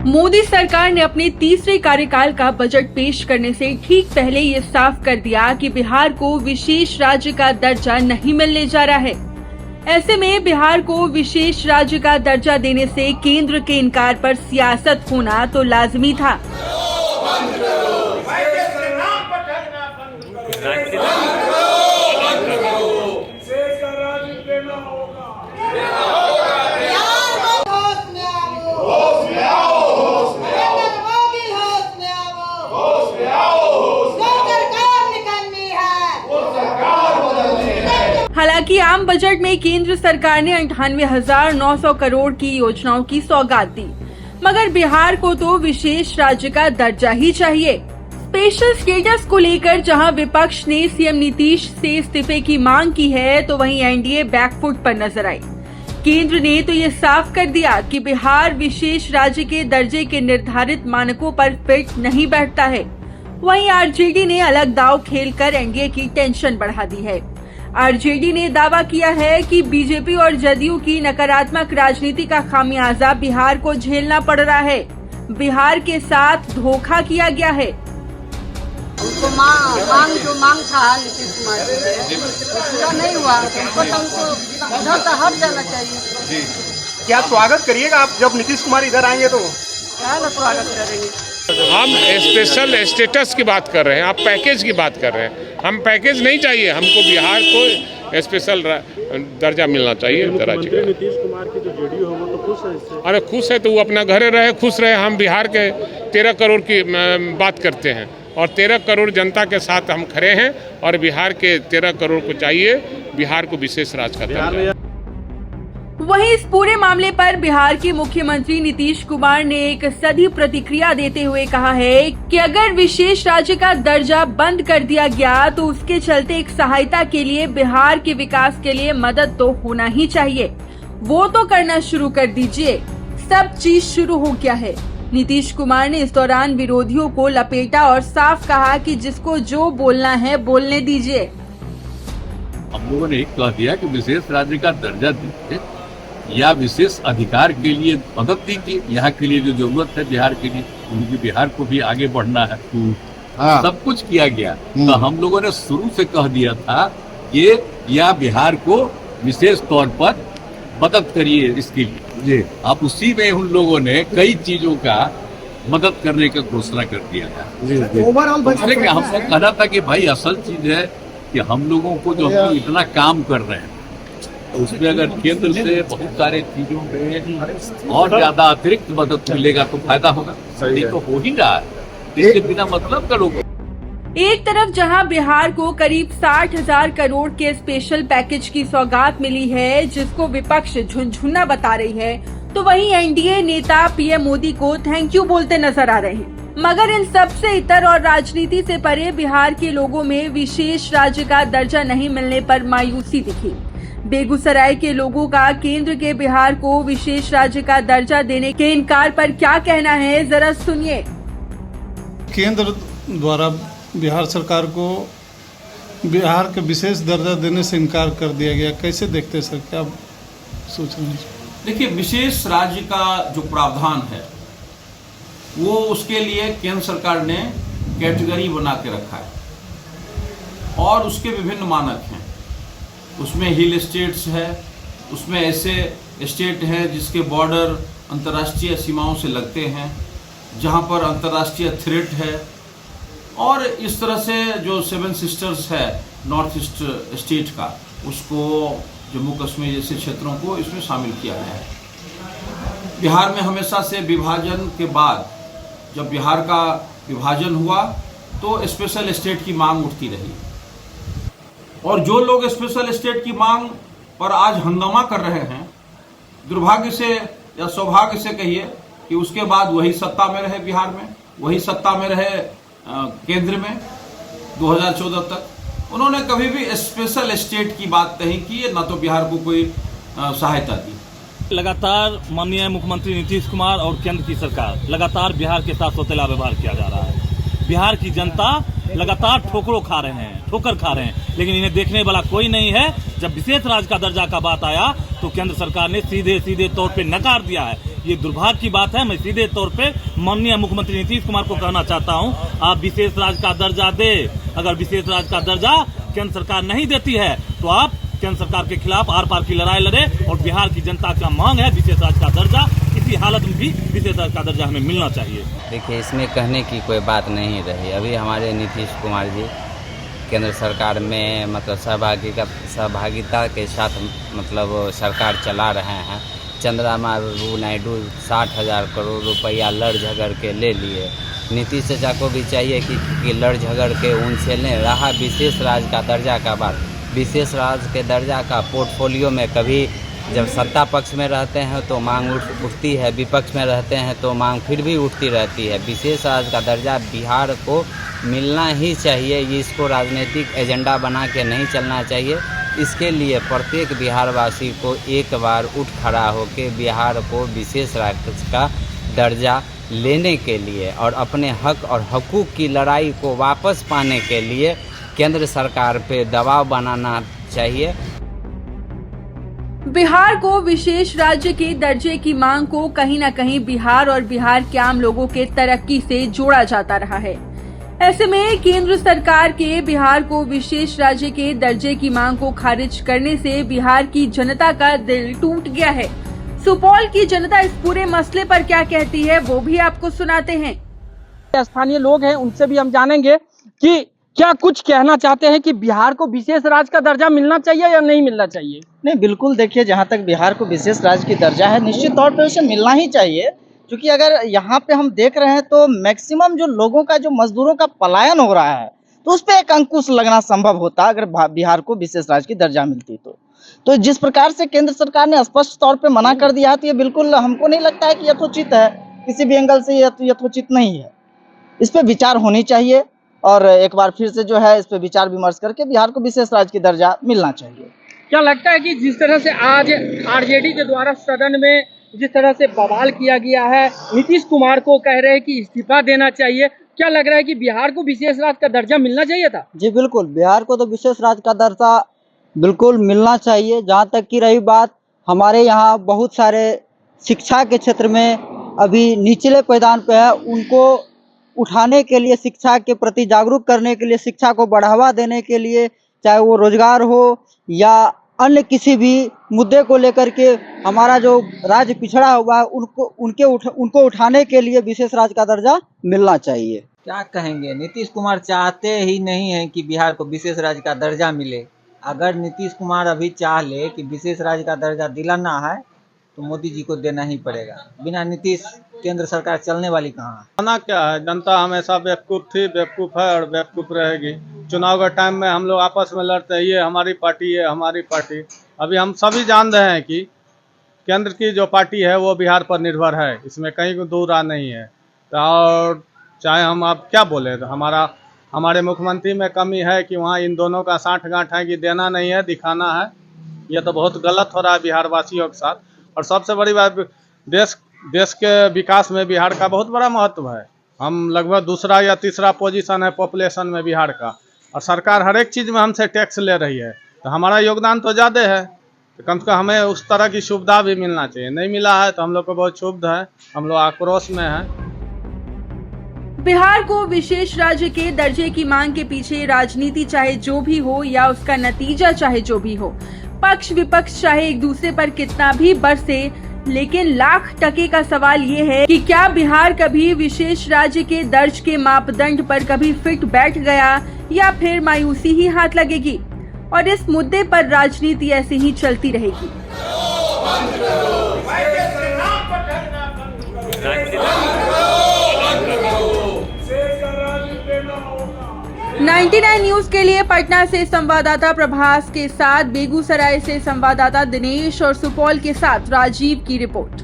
मोदी सरकार ने अपने तीसरे कार्यकाल का बजट पेश करने से ठीक पहले ये साफ कर दिया कि बिहार को विशेष राज्य का दर्जा नहीं मिलने जा रहा है। ऐसे में बिहार को विशेष राज्य का दर्जा देने से केंद्र के इनकार पर सियासत होना तो लाजमी था। हालांकि आम बजट में केंद्र सरकार ने 98,900 करोड़ की योजनाओं की सौगात दी, मगर बिहार को तो विशेष राज्य का दर्जा ही चाहिए। स्पेशल स्टेटस को लेकर जहां विपक्ष ने सीएम नीतीश से इस्तीफे की मांग की है, तो वहीं एनडीए बैकफुट पर नजर आई। केंद्र ने तो ये साफ कर दिया कि बिहार विशेष राज्य के दर्जे के निर्धारित मानकों पर फिट नहीं बैठता है। वहीं आरजेडी ने अलग दांव खेलकर एनडीए की टेंशन बढ़ा दी है। आरजेडी ने दावा किया है कि बीजेपी और जदयू की नकारात्मक राजनीति का खामियाजा बिहार को झेलना पड़ रहा है। बिहार के साथ धोखा किया गया है। उनको मांग था नीतीश कुमार जी से पूरा नहीं हुआ, उनको तो उनको उधर से हट जाना चाहिए। जी, क्या स्वागत करिएगा आप जब नीतीश कुमार इधर आएंगे? तो क्या ना स्वागत करेंगे। हम स्पेशल स्टेटस की बात कर रहे हैं, आप पैकेज की बात कर रहे हैं। हम पैकेज नहीं चाहिए, हमको बिहार को स्पेशल दर्जा मिलना चाहिए। नीतीश कुमार की जो जेडीयू है वो तो खुश है इससे। अरे खुश है तो वो अपना घरे रहे, खुश रहे। हम बिहार के 13 करोड़ की बात करते हैं और 13 करोड़ जनता के साथ हम खड़े हैं और बिहार के 13 करोड़ को चाहिए बिहार को विशेष राज्य का दर्जा। वहीं इस पूरे मामले पर बिहार के मुख्यमंत्री नीतीश कुमार ने एक सधी प्रतिक्रिया देते हुए कहा है कि अगर विशेष राज्य का दर्जा बंद कर दिया गया तो उसके चलते एक सहायता के लिए बिहार के विकास के लिए मदद तो होना ही चाहिए। वो तो करना शुरू कर दीजिए, सब चीज शुरू हो गया है। नीतीश कुमार ने इस दौरान विरोधियों को लपेटा और साफ कहा कि जिसको जो बोलना है बोलने दीजिए। हम लोगों ने कह दिया कि विशेष राज्य का दर्जा दीजिए या विशेष अधिकार के लिए मदद दीजिए। यहाँ के लिए जो जरूरत है बिहार के लिए, क्योंकि बिहार को भी आगे बढ़ना है। सब कुछ किया गया। तो हम लोगों ने शुरू से कह दिया था कि या बिहार को विशेष तौर पर मदद करिए इसके लिए। अब उसी में उन लोगों ने कई चीजों का मदद करने का घोषणा कर दिया है। ओवरऑल हमको कहना था कि भाई असल चीज है कि हम लोगों को जो हम इतना काम कर रहे हैं उसमें अगर केंद्र से बहुत सारे चीजों में और ज्यादा अतिरिक्त मदद मिलेगा तो फायदा होगा। ये तो हो ही रहा है, इसके बिना मतलब करोगे। एक तरफ जहां बिहार को करीब 60,000 करोड़ के स्पेशल पैकेज की सौगात मिली है, जिसको विपक्ष झुनझुना बता रही है, तो वहीं एनडीए नेता पीएम मोदी को थैंक यू बोलते नजर आ रहे हैं। मगर इन सब से इतर और राजनीति से परे बिहार के लोगों में विशेष राज्य का दर्जा नहीं मिलने पर मायूसी दिखी। बेगूसराय के लोगों का केंद्र के बिहार को विशेष राज्य का दर्जा देने के इनकार पर क्या कहना है, जरा सुनिए। केंद्र द्वारा बिहार सरकार को बिहार के विशेष दर्जा देने से इनकार कर दिया गया, कैसे देखते हैं सर, क्या सोच रहे हैं? देखिए, विशेष राज्य का जो प्रावधान है वो उसके लिए केंद्र सरकार ने कैटेगरी बना के रखा है और उसके विभिन्न मानक हैं। उसमें हिल स्टेट्स है, उसमें ऐसे स्टेट हैं जिसके बॉर्डर अंतर्राष्ट्रीय सीमाओं से लगते हैं, जहां पर अंतर्राष्ट्रीय थ्रेट है, और इस तरह से जो 7 सिस्टर्स है नॉर्थ ईस्ट स्टेट का, उसको जम्मू कश्मीर जैसे क्षेत्रों को इसमें शामिल किया गया है। बिहार में हमेशा से विभाजन के बाद जब बिहार का विभाजन हुआ तो स्पेशल स्टेट की मांग उठती रही और जो लोग स्पेशल स्टेट की मांग पर आज हंगामा कर रहे हैं, दुर्भाग्य से या सौभाग्य से कहिए कि उसके बाद वही सत्ता में रहे बिहार में, वही सत्ता में रहे केंद्र में 2014 तक। उन्होंने कभी भी स्पेशल स्टेट की बात नहीं की, न तो बिहार को कोई सहायता दी। लगातार माननीय मुख्यमंत्री नीतीश कुमार और केंद्र की सरकार लगातार बिहार के साथ सौतेला व्यवहार किया जा रहा है। बिहार की जनता लगातार ठोकर खा रहे हैं, लेकिन इन्हें देखने वाला कोई नहीं है। जब विशेष राज्य का दर्जा का बात आया तो केंद्र सरकार ने सीधे तौर पे नकार दिया है ये दुर्भाग्य की बात है। मैं सीधे तौर पे माननीय मुख्यमंत्री नीतीश कुमार को कहना चाहता हूं, आप विशेष राज्य का दर्जा दे। अगर विशेष राज्य का दर्जा केंद्र सरकार नहीं देती है तो आप केंद्र सरकार के खिलाफ आर पार की लड़ाई लड़े। और बिहार की जनता का मांग है विशेष राज्य का दर्जा, किसी हालत में भी विशेष राज्य का दर्जा हमें मिलना चाहिए। देखिए, इसमें कहने की कोई बात नहीं रही। अभी हमारे नीतीश कुमार जी केंद्र सरकार में मतलब सहभागिता के साथ मतलब सरकार चला रहे हैं। चंद्रबाबू नायडू 60,000 करोड़ रुपया लड़ झगड़ के ले लिए। नीतीश चाचा को भी चाहिए कि लड़ झगड़ के उनसे लें। रहा विशेष राज्य का दर्जा का बात, विशेष राज्य के दर्जा का पोर्टफोलियो में कभी जब सत्ता पक्ष में रहते हैं तो मांग उठती है, विपक्ष में रहते हैं तो मांग फिर भी उठती रहती है। विशेष राज्य का दर्जा बिहार को मिलना ही चाहिए। ये इसको राजनीतिक एजेंडा बना के नहीं चलना चाहिए। इसके लिए प्रत्येक बिहारवासी को एक बार उठ खड़ा होकर बिहार को विशेष राज्य का दर्जा लेने के लिए और अपने हक और हकूक़ की लड़ाई को वापस पाने के लिए केंद्र सरकार पे दबाव बनाना चाहिए। बिहार को विशेष राज्य के दर्जे की मांग को कहीं न कहीं बिहार और बिहार के आम लोगों के तरक्की से जोड़ा जाता रहा है। ऐसे में केंद्र सरकार के बिहार को विशेष राज्य के दर्जे की मांग को खारिज करने से बिहार की जनता का दिल टूट गया है। सुपौल की जनता इस पूरे मसले पर क्या कहती है वो भी आपको सुनाते हैं। स्थानीय लोग हैं, उनसे भी हम जानेंगे कि क्या कुछ कहना चाहते हैं कि बिहार को विशेष राज्य का दर्जा मिलना चाहिए या नहीं मिलना चाहिए। नहीं, बिल्कुल देखिए, जहाँ तक बिहार को विशेष राज्य की दर्जा है निश्चित तौर पे उसे मिलना ही चाहिए। क्योंकि अगर यहाँ पे हम देख रहे हैं तो मैक्सिमम जो लोगों का जो मजदूरों का पलायन हो रहा है तो उस पर एक अंकुश लगना संभव होता अगर बिहार को विशेष राज्य की दर्जा मिलती तो जिस प्रकार से केंद्र सरकार ने स्पष्ट तौर पे मना कर दिया तो ये बिल्कुल हमको नहीं लगता है कि यथोचित है। किसी भी एंगल से यथोचित नहीं है। इस पे विचार होनी चाहिए और एक बार फिर से जो है इस पे विचार विमर्श करके बिहार को विशेष राज्य की दर्जा मिलना चाहिए। क्या लगता है कि जिस तरह से आज आरजेडी के द्वारा सदन में जिस तरह से बवाल किया गया है, नीतीश कुमार को कह रहे हैं कि इस्तीफा देना चाहिए, क्या लग रहा है कि बिहार को विशेष राज्य का दर्जा मिलना चाहिए था? जी बिल्कुल, बिहार को तो विशेष राज्य का दर्जा बिल्कुल मिलना चाहिए। जहाँ तक की रही बात, हमारे यहाँ बहुत सारे शिक्षा के क्षेत्र में अभी निचले पायदान पे है, उनको उठाने के लिए, शिक्षा के प्रति जागरूक करने के लिए, शिक्षा को बढ़ावा देने के लिए, चाहे वो रोजगार हो या अन्य किसी भी मुद्दे को लेकर के हमारा जो राज्य पिछड़ा हुआ है उनको उठाने के लिए विशेष राज्य का दर्जा मिलना चाहिए। क्या कहेंगे, नीतीश कुमार चाहते ही नहीं है कि बिहार को विशेष राज्य का दर्जा मिले। अगर नीतीश कुमार अभी चाह ले कि विशेष राज्य का दर्जा दिलाना है तो मोदी जी को देना ही पड़ेगा। बिना नीतीश केंद्र सरकार चलने वाली कहाँ है। खाना क्या है, जनता हमेशा बेवकूफ़ थी, बेवकूफ़ है और बेवकूफ़ रहेगी। चुनाव के टाइम में हम लोग आपस में लड़ते हैं, ये हमारी पार्टी, ये हमारी पार्टी। अभी हम सभी जान रहे हैं कि केंद्र की जो पार्टी है वो बिहार पर निर्भर है, इसमें कहीं को दूर नहीं है। तो और चाहे हम आप क्या बोले, तो हमारे मुख्यमंत्री में कमी है कि वहाँ इन दोनों का साठगांठ है कि देना नहीं है, दिखाना है। ये तो बहुत गलत हो रहा है बिहार वासियों के साथ। और सबसे बड़ी बात, देश के विकास में बिहार का बहुत बड़ा महत्व है। हम लगभग दूसरा या तीसरा पोजीशन है पॉपुलेशन में बिहार का, और सरकार हर एक चीज़ में हमसे टैक्स ले रही है, तो हमारा योगदान तो ज़्यादा है। तो कम से कम हमें उस तरह की सुविधा भी मिलना चाहिए। नहीं मिला है तो हम लोग को बहुत क्षुब्ध है, हम लोग आक्रोश में हैं। बिहार को विशेष राज्य के दर्जे की मांग के पीछे राजनीति चाहे जो भी हो या उसका नतीजा चाहे जो भी हो, पक्ष विपक्ष चाहे एक दूसरे पर कितना भी बरसे, लेकिन लाख टके का सवाल ये है कि क्या बिहार कभी विशेष राज्य के दर्ज के मापदंड पर कभी फिट बैठ गया या फिर मायूसी ही हाथ लगेगी। और इस मुद्दे पर राजनीति ऐसे ही चलती रहेगी। 99 न्यूज के लिए पटना से संवाददाता प्रभास के साथ बेगूसराय से संवाददाता दिनेश और सुपौल के साथ राजीव की रिपोर्ट।